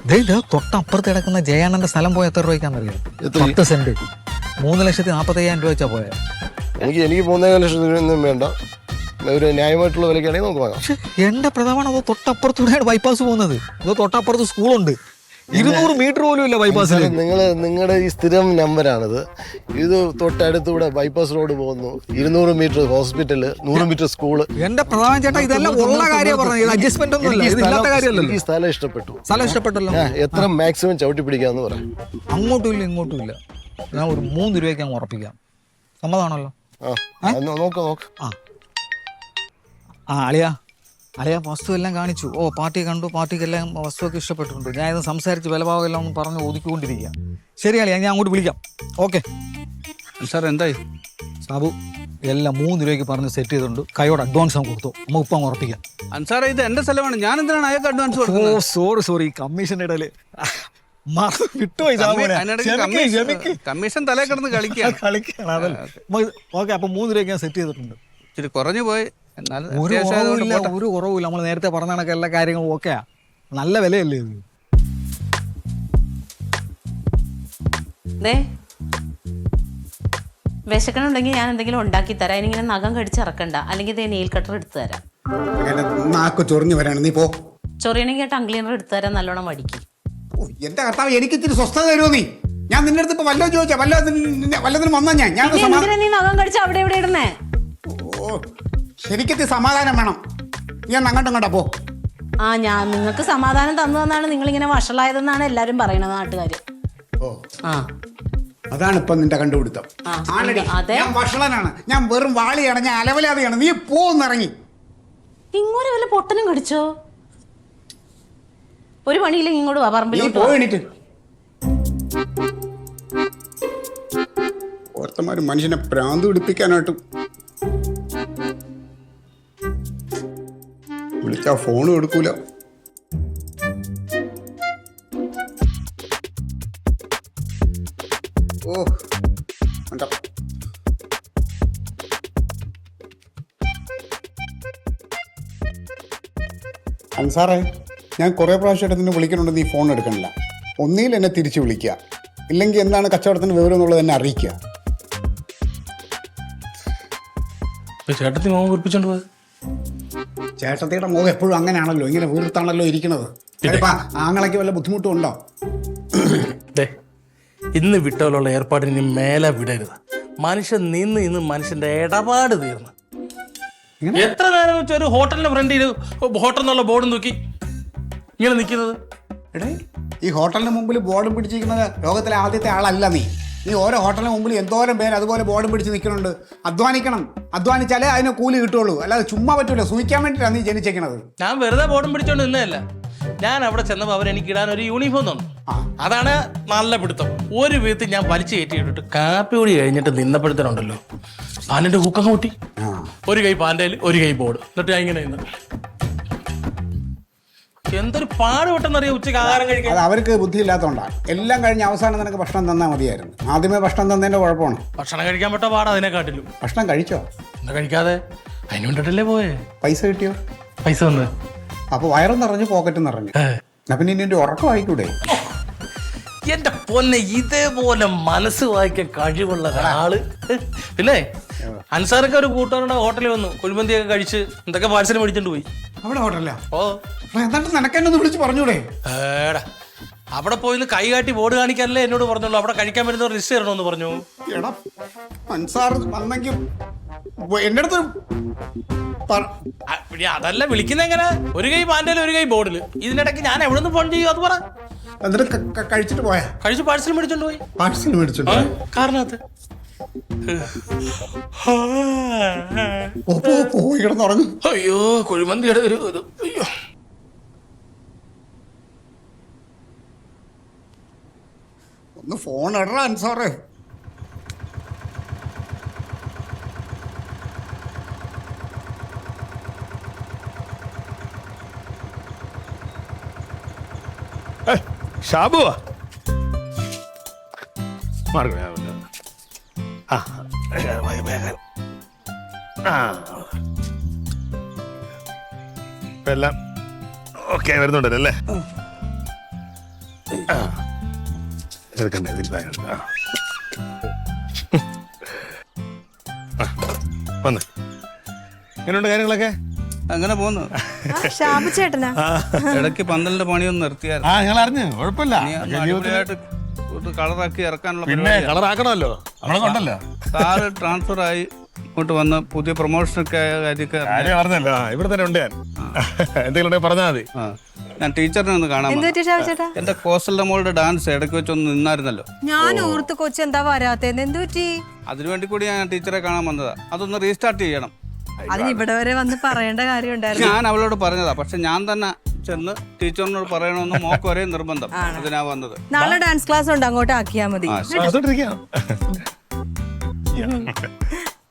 ഇവിടെ തൊട്ടപ്പുറത്ത് കിടക്കുന്ന ജയാനന്റെ സ്ഥലം പോയ എത്ര രൂപയ്ക്കാണെന്നറിയാം? 10 സെന്റ്. 3,45,000 രൂപ വെച്ചാ പോയത്. എനിക്ക് 3.25 ലക്ഷം രൂപയൊന്നും വേണ്ട. ഒരു ന്യായമായിട്ടുള്ള വിലക്കാണെങ്കിൽ നമുക്ക് വാങ്ങാം. പക്ഷെ എന്റെ പ്രധാന അത് തൊട്ടപ്പുറത്തൂടെയാണ് ബൈപ്പാസ് പോകുന്നത്. അത് തൊട്ടപ്പുറത്ത് സ്കൂളുണ്ട്. 200 മീറ്റർ പോലും ഇല്ല ബൈപ്പാസിൽ. നിങ്ങളുടെ ഈ സ്ഥിരം നമ്പറാണിത്. ഇത് തൊട്ടടുത്തൂടെ ബൈപ്പാസ് റോഡ് പോകുന്നു. 200 മീറ്റർ ഹോസ്പിറ്റല്, 100 മീറ്റർ സ്കൂള്. എന്റെ പ്രധാന ചേട്ടാ, ഇതെല്ലാം ഉള്ള കാര്യം പറഞ്ഞത്. അഡ്ജസ്റ്റ്മെന്റ് ഒന്നും ഇല്ലാത്ത കാര്യമല്ലോ. ഈ സ്ഥലം ഇഷ്ടപ്പെട്ടു. സ്ഥലം ഇഷ്ടപ്പെട്ടല്ലോ. എത്ര മാക്സിമം ചവിട്ടി പിടിക്കാന്ന് പറയാം. അങ്ങോട്ടും ഇല്ല ഇങ്ങോട്ടും ഇല്ല. ഞാൻ ഒരു 3 രൂപയ്ക്ക് അങ്ങ് ഉറപ്പിക്കാം. സമ്മതമാണല്ലോ? നോക്ക്. അളിയ വസ്തു എല്ലാം കാണിച്ചു. പാർട്ടി കണ്ടു. പാർട്ടിക്കെല്ലാം വസ്തുവൊക്കെ ഇഷ്ടപ്പെട്ടിട്ടുണ്ട്. ഞാൻ ഇത് സംസാരിച്ച് വിലഭാവം എല്ലാം ഒന്ന് പറഞ്ഞ് ഒതുക്കിക്കൊണ്ടിരിക്കുക. ശരി അളിയ, ഞാൻ അങ്ങോട്ട് വിളിക്കാം. ഓക്കെ സാർ, എന്തായി? സാബു, എല്ലാം 3 രൂപയ്ക്ക് പറഞ്ഞ് സെറ്റ് ചെയ്തിട്ടുണ്ട്. കൈയോട് അഡ്വാൻസ് അങ്ങ് കൊടുത്തു. നമുക്ക് ഇപ്പം ഉറപ്പിക്കാം. അൻസാറേ, ഇത് എന്റെ സ്ഥലമാണ്. ഞാൻ എന്തിനാണ് അയാൾക്ക് അഡ്വാൻസ് കൊടുക്കുന്നത്? സോറി കമ്മീഷന്റെ ഇടയില് വിട്ടുപോയി. കമ്മീഷൻ തലേ കിടന്ന് കളിക്കുകയാണ്. ഓക്കെ, അപ്പൊ 3 രൂപയ്ക്ക് ഞാൻ സെറ്റ് ചെയ്തിട്ടുണ്ട്. ഇച്ചിരി കുറഞ്ഞു പോയി. ഒരു കുറവില്ല. നമ്മൾ നേരത്തെ പറഞ്ഞ കണക്ക് എല്ലാ കാര്യങ്ങളും ഓക്കെയാ. നല്ല വിലയല്ലേ ഇത്? വിശക്കണുണ്ടെങ്കിൽ ഞാൻ എന്തെങ്കിലും ഉണ്ടാക്കി തരാം. എനിക്കിങ്ങനെ നഖം കടിച്ചിറക്കണ്ട. അല്ലെങ്കിൽ നെയിൽ കട്ടർ എടുത്തു തരാം. നാക്ക് ചൊറിഞ്ഞു വരാണ്. നീ പോ. ചൊറിയണെങ്കിൽ ടങ് ക്ലീനർ എടുത്തു തരാൻ നല്ലോണം മടിക്കും. എന്റെ കർത്താവ്, എനിക്ക് ഇത്തിരി സ്വസ്ഥത തരുമോ നീ? ഞാൻ നിന്റെ അടുത്ത് ഇപ്പൊ വല്ലതും ചോദിച്ചാ വല്ലതിനും വന്നാ ഞാൻ നീ നഖം കടിച്ച് അവിടെ എവിടെ ഇടുന്നേ? ശരിക്കത്തി സമാധാനം വേണം. ഞാൻ അങ്ങോട്ടും ഇങ്ങോട്ടാ പോ. നിങ്ങൾക്ക് സമാധാനം തന്നതെന്നാണ് നിങ്ങളിങ്ങനെ വഷളായതെന്നാണ് എല്ലാരും പറയണത്, നാട്ടുകാര്. അതാണ് ഇപ്പൊ നിന്റെ കണ്ടുപിടുത്തം. ഞാൻ വഷളനാണ്, ഞാൻ വെറും വാളിയാണ്, ഞാൻ അലവലാതെയാണ്. നീ പോന്നിറങ്ങി. ഇങ്ങോട്ട് വല്ല പൊട്ടനും കടിച്ചോ? ഒരു പണിയില്ലെങ്കിൽ ഇങ്ങോട്ട് വാ, പറമ്പിലോട്ട് പോയിട്ട് ഓർത്തമാര് മനുഷ്യനെ പ്രാന്ത് പിടിപ്പിക്കാനായിട്ട് വിളിച്ചാ ഫോൺ എടുക്കൂല. അൻസാറേ, ഞാൻ കുറേ പ്രാവശ്യമായിട്ട് നിന്നെ വിളിക്കുന്നുണ്ട്, നീ ഫോൺ എടുക്കണില്ല. ഒന്നിയിൽ എന്നെ തിരിച്ചു വിളിക്കുക, ഇല്ലെങ്കിൽ എന്താണ് കച്ചവടത്തിന് വിവരം എന്നുള്ളത് എന്നെ അറിയിക്കുക. ചേട്ടത്തി മോൻ കുറിപ്പിച്ചോണ്ട് പോയത്? ചേട്ടത്തിയുടെ മുഖം എപ്പോഴും അങ്ങനെയാണല്ലോ, ഇങ്ങനെ വീർത്താണല്ലോ ഇരിക്കുന്നത്. ആങ്ങളൊക്കെ വല്ല ബുദ്ധിമുട്ടും ഉണ്ടോ? ഇന്ന് വിട്ടോലുള്ള ഏർപ്പാടിന് മേലെ വിടരുത്. മനുഷ്യൻ നിന്ന് മനുഷ്യന്റെ ഇടപാട് തീർന്നു. എത്ര നേരം വെച്ചാൽ ഒരു ഹോട്ടലിന്റെ ഫ്രണ്ടിൽ ഹോട്ടൽ എന്നുള്ള ബോർഡും തൂക്കി ഇങ്ങനെ നിൽക്കുന്നത്? എടേ, ഈ ഹോട്ടലിന് മുമ്പിൽ ബോർഡും പിടിച്ചിരിക്കുന്നത് ലോകത്തിലെ ആദ്യത്തെ ആളല്ല നീ. നീ ഓരോ ഹോട്ടലിന് മുമ്പിൽ എന്തോരം പേര് അതുപോലെ ബോർഡും പിടിച്ച് നിൽക്കുന്നുണ്ട്. അധ്വാനിക്കണം, അധ്വാനിച്ചാലേ അതിന് കൂലി കിട്ടുള്ളൂ, അല്ലാതെ ചുമ്മാ പറ്റൂല. സൂഹിക്കാൻ വേണ്ടിയിട്ടാണ് നീ ജനിച്ചേക്കണത്. ഞാൻ വെറുതെ ബോർഡും പിടിച്ചോണ്ട് നിന്നതല്ല. ഞാൻ അവിടെ ചെന്നപ്പോൾ അവരെനിക്ക് ഇടാൻ ഒരു യൂണിഫോം തന്നു. അതാണ് നല്ല പിടുത്തം. ഒരു വിധത്തിൽ ഞാൻ വലിച്ചു കയറ്റിയിട്ടിട്ട് കാപ്പി കൂടി കഴിഞ്ഞിട്ട് നിന്നപ്പെടുത്തലുണ്ടല്ലോ, പാനിന്റെ ഹൂക്കം കൂട്ടി. ഒരു കൈ പാൻഡേൽ ഒരു കൈ ബോർഡ്, എന്നിട്ട് ഞാൻ ഇങ്ങനെ നിന്ന്. എന്തൊരു പാട് പെട്ടെന്നറിയാം ഉച്ചയ്ക്ക് ആഹാരം കഴിക്കാൻ. അത് അവർക്ക് ബുദ്ധിയില്ലാത്തതുകൊണ്ടാണ്. എല്ലാം കഴിഞ്ഞ് അവസാനം നിനക്ക് ഭക്ഷണം തന്നാൽ മതിയായിരുന്നു. ആദ്യമേ ഭക്ഷണം തന്നതിൻ്റെ കുഴപ്പമാണ്. ഭക്ഷണം കഴിക്കാൻ പറ്റ പാടാ അതിനെക്കാട്ടിലും. ഭക്ഷണം കഴിച്ചോ? എന്താ കഴിക്കാതെ? അതിന് വേണ്ടിട്ടല്ലേ പോയേ. പൈസ കിട്ടിയോ? പൈസ വന്ന് അപ്പോൾ വയറും നിറഞ്ഞു പോക്കറ്റും നിറഞ്ഞു. എന്നാ പിന്നെ ഇനി ഉറക്കം ആയിക്കൂടെ? എന്റെ പൊന്നെ, ഇതേപോലെ മനസ്സ് വായിക്കാൻ കഴിവുള്ള ഒരാള്. പിന്നെ അൻസാറൊക്കെ ഒരു കൂട്ടുകാരുടെ ഹോട്ടലിൽ വന്നു, കുഴിമന്തിയൊക്കെ കഴിച്ച് എന്തൊക്കെ പാഴ്സൽ മേടിച്ചോണ്ട് പോയി. അവിടെ ഹോട്ടലില്ല? ഓ എന്നിട്ട് നിനക്കെന്നൊന്ന് വിളിച്ച് പറഞ്ഞൂടെ? ഏടാ, അവിടെ പോയിന്ന് കൈ കാട്ടി ബോർഡ് കാണിക്കാനല്ലേ എന്നോട് പറഞ്ഞുള്ളൂ. അവിടെ കഴിക്കാൻ വരുന്നവർ രജിസ്റ്റർ ചെയ്യണമെന്ന് പറഞ്ഞു. എടാ അൻസാർ വന്നെങ്കിൽ എൻ്റെ അടുത്ത് പിന്നെ അതല്ല വിളിക്കുന്ന എങ്ങനെ? ഒരു കൈ പാൻഡേൽ ഒരു കൈ ബോർഡിൽ. ഇതിനിടയ്ക്ക് ഞാൻ എവിടെ നിന്ന് ഫോൺ ചെയ്യും? അത് പറ. എന്നിട്ട് കഴിച്ചിട്ട് പോയാ? കഴിച്ച് പാഴ്സൽ മേടിച്ചോണ്ട് പോയി. പാഴ്സൽ മേടിച്ചോണ്ട് കാരണത്ത് പോയി കിടന്നുറങ്ങും. അയ്യോ, കുഴിമന്തിയുടെ ഒരു ഇത്. അയ്യോ, ഒന്ന് ഫോൺ ഇടറാ അൻസാറേ. ഷാബുവാ? എല്ലാം ഓക്കെ വരുന്നുണ്ടല്ലേ? എടുക്കണ്ടേ വന്ന് എങ്ങനെയുണ്ട് കാര്യങ്ങളൊക്കെ? അങ്ങനെ പോന്നു. ഷാബു ചേട്ടനാ? ഇടയ്ക്ക് പന്തലിന്റെ പണിയൊന്നും നിർത്തിയായിരുന്നു. ഞങ്ങൾ അറിഞ്ഞു, കുഴപ്പമില്ല. അടിപൊളിയായിട്ട് കളറാക്കി ഇറക്കാനുള്ള പിന്നെ കളറാക്കണമല്ലോ, നമ്മളൊന്നുണ്ടല്ലോ. സാറ് ട്രാൻസ്ഫർ ആയി ഇങ്ങോട്ട് വന്ന് പുതിയ പ്രൊമോഷനൊക്കെ ആയ കാര്യമൊക്കെ കാര്യം പറഞ്ഞല്ലോ. ഇവിടെ തന്നെ ഉണ്ട് ഞാൻ. എന്തെങ്കിലും ഉണ്ടെങ്കിൽ പറഞ്ഞാൽ മതി. ഞാൻ ടീച്ചറിനെ ഒന്ന് കാണാൻ വന്നു. എന്റെ കോസ്റ്റലിന്റെ മോളുടെ ഡാൻസ് ഇടയ്ക്ക് വെച്ചൊന്ന് നിന്നായിരുന്നല്ലോ. ഞാൻ ഓർത്ത് കൊച്ചു എന്താ വരാത്തേന്ന്. എന്ത് പറ്റി? അതിനുവേണ്ടി കൂടി ഞാൻ ടീച്ചറെ കാണാൻ വന്നതാ. അതൊന്ന് റീസ്റ്റാർട്ട് ചെയ്യണം. അതിന് ഇവിടെ വരെ വന്ന് പറയേണ്ട കാര്യം ഉണ്ടായിരുന്നു. ഞാൻ അവളോട് പറഞ്ഞതാ, പക്ഷെ ഞാൻ തന്നെ ചെന്ന് ടീച്ചറിനോട് പറയണമെന്ന് മോക്ക് വരെ നിർബന്ധം. അതിനാ വന്നത്. നാളെ ഡാൻസ് ക്ലാസ് ഉണ്ട്, അങ്ങോട്ട് ആക്കിയാ മതി.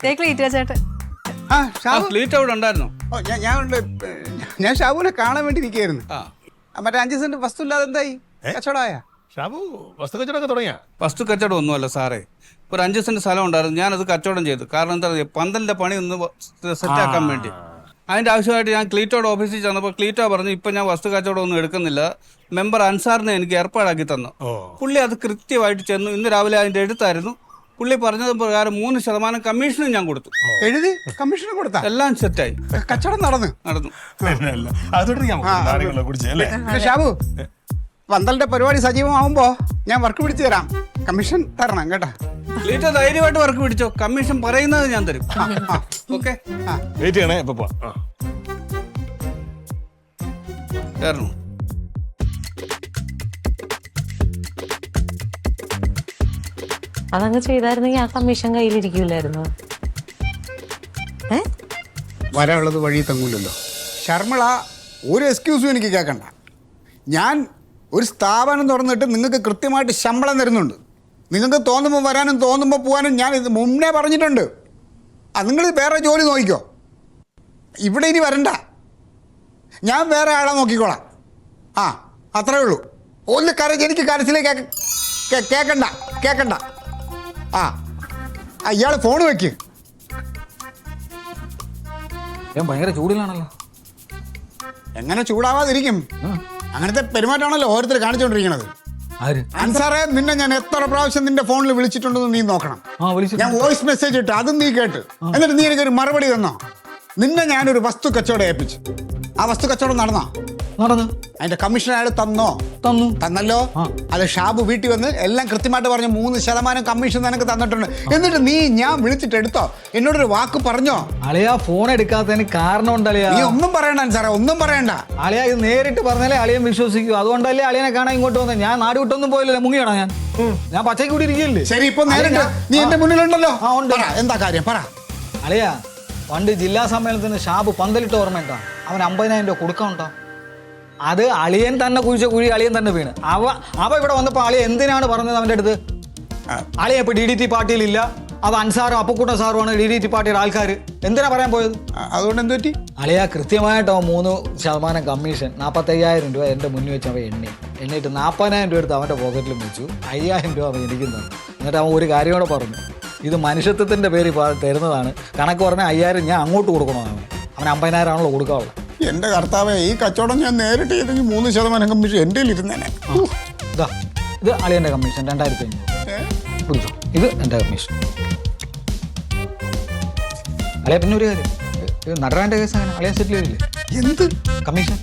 ചേട്ടൻ ക്ലീറ്റ് അവിടെ ഉണ്ടായിരുന്നു. ഞാൻ ഷാബുവിനെ കാണാൻ വേണ്ടി ഇരിക്കുകയായിരുന്നു. മറ്റേ 5 സെന്റ് വസ്തു ഇല്ലാതെ എന്തായി? കച്ചവടമായ? ഷാബു വസ്തു കച്ചവടമൊക്കെ തുടങ്ങിയ? വസ്തു കച്ചവടം ഒന്നുമല്ല സാറേ. ഒരു 5 സെന്റ് സ്ഥലം ഉണ്ടായിരുന്നു, ഞാനത് കച്ചവടം ചെയ്തു. കാരണം എന്താ പറയുക, പന്തലിന്റെ പണി ഒന്ന് സെറ്റാക്കാൻ വേണ്ടി. അതിന്റെ ആവശ്യമായിട്ട് ഞാൻ ക്ലീറ്റോയുടെ ഓഫീസിൽ ചെന്നപ്പോൾ ക്ലീറ്റോ പറഞ്ഞു, ഇപ്പം ഞാൻ വസ്തു കച്ചവടം ഒന്നും എടുക്കുന്നില്ല, മെമ്പർ അൻസാറിനെ എനിക്ക് ഏർപ്പാടാക്കി തന്നു. പുള്ളി അത് കൃത്യമായിട്ട് ചെന്നു. ഇന്ന് രാവിലെ അതിന്റെ എഴുത്തായിരുന്നു. പുള്ളി പറഞ്ഞത് പ്രകാരം 3% കമ്മീഷനും ഞാൻ കൊടുത്തു. എഴുതി കമ്മീഷനും കൊടുത്ത? എല്ലാം സെറ്റായി, കച്ചവടം നടന്നു. ഷാബു, പന്തലിന്റെ പരിപാടി സജീവമാവുമ്പോ ഞാൻ വർക്ക് പിടിച്ചു തരാം. കമ്മീഷൻ തരണം കേട്ടോ. ക്ലീറ്റോ ധൈര്യമായിട്ട് വർക്ക് പിടിച്ചോ, കമ്മീഷൻ പറയുന്നത് ഞാൻ തരും. ഓക്കെ, വെയിറ്റ് ചെയ്യണേ. ഇപ്പൊ കയറണം. അതങ്ങ് ചെയ്തായിരുന്നെങ്കിൽ ആ കമ്മീഷൻ കയ്യിലിരിക്കൂലായിരുന്നു. വരാനുള്ളത് വഴി തങ്ങൂലല്ലോ. ശർമിള, ഒരു എക്സ്ക്യൂസും എനിക്ക് കേൾക്കണ്ട. ഞാൻ ഒരു സ്ഥാപനം തുറന്നിട്ട് നിങ്ങൾക്ക് കൃത്യമായിട്ട് ശമ്പളം തരുന്നുണ്ട്. നിങ്ങൾക്ക് തോന്നുമ്പോൾ വരാനും തോന്നുമ്പോൾ പോകാനും ഞാൻ ഇത് മുന്നേ പറഞ്ഞിട്ടുണ്ട്. നിങ്ങൾ വേറെ ജോലി നോക്കിക്കോ, ഇവിടെ ഇനി വരണ്ട. ഞാൻ വേറെ ആളെ നോക്കിക്കോളാം. അത്രേ ഉള്ളൂ. ഒന്ന് എനിക്ക് കരച്ചിലേക്ക് കേൾക്കണ്ട. ഇയാൾ ഫോൺ വെക്ക്. ഞാൻ ഭയങ്കര ചൂടിലാണല്ലോ. എങ്ങനെ ചൂടാവാതിരിക്കും? അങ്ങനത്തെ പെരുമാറ്റമാണല്ലോ ഓരോരുത്തർ കാണിച്ചുകൊണ്ടിരിക്കണത്. അൻസാറേ, നിന്നെ ഞാൻ എത്ര പ്രാവശ്യം നിന്റെ ഫോണിൽ വിളിച്ചിട്ടുണ്ടെന്ന് നീ നോക്കണം. ഞാൻ വോയിസ് മെസ്സേജ് ഇട്ട് അതും നീ കേട്ട്, എന്നിട്ട് നീ എനിക്കൊരു മറുപടി തന്നോ? നിന്നെ ഞാനൊരു വസ്തു കച്ചവടം ഏൽപ്പിച്ചു. ആ വസ്തു കച്ചവടം നടന്നോ? നടന്നു. അതിന്റെ കമ്മീഷൻ അയാൾ തന്നോ? തന്നു. തന്നല്ലോ. അത് ഷാബു വീട്ടിൽ വന്ന് എല്ലാം കൃത്യമായിട്ട് പറഞ്ഞു 3% കമ്മീഷൻ നിനക്ക് തന്നിട്ടുണ്ട്. എന്നിട്ട് നീ ഞാൻ വിളിച്ചിട്ട് എടുത്തോ? എന്നോടൊരു വാക്ക് പറഞ്ഞോ? അളിയ ഫോൺ എടുക്കാത്തതിന് കാരണം ഉണ്ടളിയാ. നീ ഒന്നും പറയണ്ട സാറേ, ഒന്നും പറയണ്ട. അളിയ ഇത് നേരിട്ട് പറഞ്ഞാലേ അളിയൻ വിശ്വസിക്കൂ. അതുകൊണ്ടല്ലേ അളിയനെ കാണാൻ ഇങ്ങോട്ട് വന്നത്. ഞാൻ നാട് വിട്ടൊന്നും പോയില്ലല്ലോ, മുങ്ങിയാണോ ഞാൻ പച്ചയ്ക്ക് കൂടി ഇരിക്കില്ലേ? ശരി, ഇപ്പൊ നേരിട്ട് നീ എന്റെ മുന്നിലുണ്ടല്ലോ. ആ, ഉണ്ട്. പറ, എന്താ കാര്യം പറ. അളിയ പണ്ട് ജില്ലാ സമ്മേളനത്തിന് ഷാബ് പന്തലിട്ട് ഓർമ്മയുണ്ടോ? അവൻ 50,000 രൂപ കൊടുക്കാനുണ്ടോ? അത് അളിയൻ തന്നെ കുഴിച്ച കുഴി അളിയൻ തന്നെ വീണ്. അവ ഇവിടെ വന്നപ്പോൾ അളിയ എന്തിനാണ് പറഞ്ഞത് അവൻ്റെ അടുത്ത്? അളിയ ഇപ്പൊ DDT പാർട്ടിയിലില്ല, അത് അൻസാറും അപ്പുക്കുട്ടൻ സാറുമാണ് DDT പാർട്ടിയുടെ ആൾക്കാർ. എന്തിനാ പറയാൻ പോയത്? അതുകൊണ്ട് എന്ത് പറ്റി? അളിയ കൃത്യമായിട്ടോ 3% കമ്മീഷൻ 45,000 രൂപ എൻ്റെ മുന്നിൽ വെച്ച് അവൻ എണ്ണിയിട്ട് 40,000 രൂപ എടുത്ത് അവൻ്റെ പോക്കറ്റിലും വെച്ചു. 5,000 രൂപ അവൻ എനിക്ക് തന്നു. എന്നിട്ട് അവൻ ഒരു കാര്യം കൂടെ പറഞ്ഞു, ഇത് മനുഷ്യത്വത്തിൻ്റെ പേര് തരുന്നതാണ്, കണക്ക് പറഞ്ഞാൽ 5,000 ഞാൻ അങ്ങോട്ട് കൊടുക്കണോ? അവൻ 50,000 ആണല്ലോ കൊടുക്കാനുള്ളത്. എന്റെ കർത്താവേ, ഈ കച്ചവടം ഞാൻ നേരിട്ട് ചെയ്തെങ്കിൽ 3% കമ്മീഷൻ എൻ്റെ ഇരുന്നേനെ. ഇതാ ഇത് അളിയൻ്റെ കമ്മീഷൻ 2,500 പിടിച്ചോ. ഇത് എൻ്റെ കമ്മീഷൻ. അളിയ പിന്നെ ഒരു കാര്യം, നടരാൻ്റെ കേസ് അങ്ങനെ അളിയ സെറ്റിൽ ചെയ്തില്ലേ? എന്ത് കമ്മീഷൻ?